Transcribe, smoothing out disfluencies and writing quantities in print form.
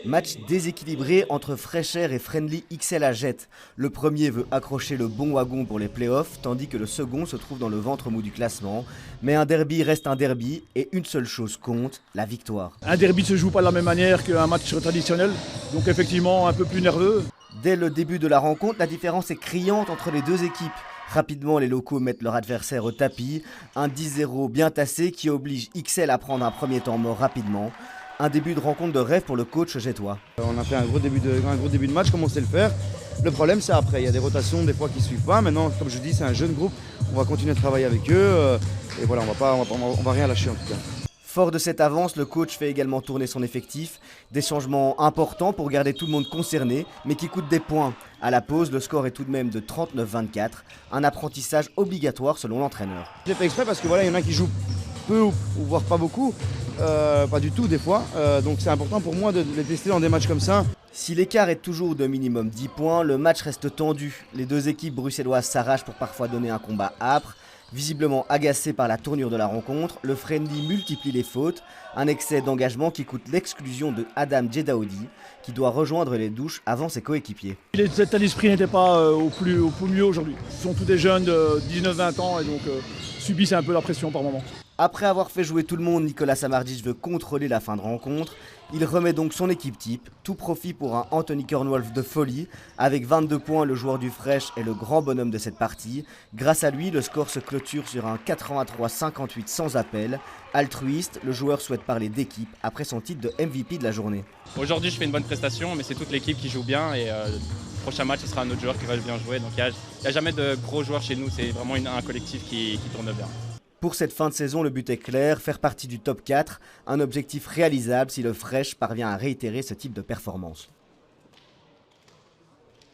Match déséquilibré entre Fresher et Friendly XL à Jette. Le premier veut accrocher le bon wagon pour les playoffs, tandis que le second se trouve dans le ventre mou du classement. Mais un derby reste un derby et une seule chose compte, la victoire. Un derby ne se joue pas de la même manière qu'un match traditionnel, donc effectivement un peu plus nerveux. Dès le début de la rencontre, la différence est criante entre les deux équipes. Rapidement, les locaux mettent leur adversaire au tapis. Un 10-0 bien tassé qui oblige XL à prendre un premier temps mort rapidement. Un début de rencontre de rêve pour le coach jettois. On a fait un gros début de match comme on sait le faire. Le problème c'est après, il y a des rotations des fois qui ne suivent pas. Maintenant, comme je dis, c'est un jeune groupe, on va continuer de travailler avec eux. Et voilà, on va rien lâcher en tout cas. Fort de cette avance, le coach fait également tourner son effectif. Des changements importants pour garder tout le monde concerné, mais qui coûtent des points. À la pause, le score est tout de même de 39-24, un apprentissage obligatoire selon l'entraîneur. J'ai fait exprès parce que voilà, il y en a qui jouent peu ou voire pas beaucoup, pas du tout des fois. Donc c'est important pour moi de les tester dans des matchs comme ça. Si l'écart est toujours de minimum 10 points, le match reste tendu. Les deux équipes bruxelloises s'arrachent pour parfois donner un combat âpre. Visiblement agacé par la tournure de la rencontre, le Friendly multiplie les fautes, un excès d'engagement qui coûte l'exclusion de Adam Djedaoudi, qui doit rejoindre les douches avant ses coéquipiers. Cet état d'esprit n'était pas au plus mieux aujourd'hui. Ce sont tous des jeunes de 19-20 ans et donc subissent un peu la pression par moment. Après avoir fait jouer tout le monde, Nicolas Samardzic veut contrôler la fin de rencontre. Il remet donc son équipe type, tout profit pour un Anthony Kernwolf de folie. Avec 22 points, le joueur du Fresh est le grand bonhomme de cette partie. Grâce à lui, le score se clôture sur un 83-58 sans appel. Altruiste, le joueur souhaite parler d'équipe après son titre de MVP de la journée. Aujourd'hui, je fais une bonne prestation, mais c'est toute l'équipe qui joue bien et le prochain match, ce sera un autre joueur qui va bien jouer. Donc il n'y a jamais de gros joueurs chez nous, c'est vraiment un collectif qui tourne bien. Pour cette fin de saison, le but est clair, faire partie du top 4, un objectif réalisable si le Fresh parvient à réitérer ce type de performance.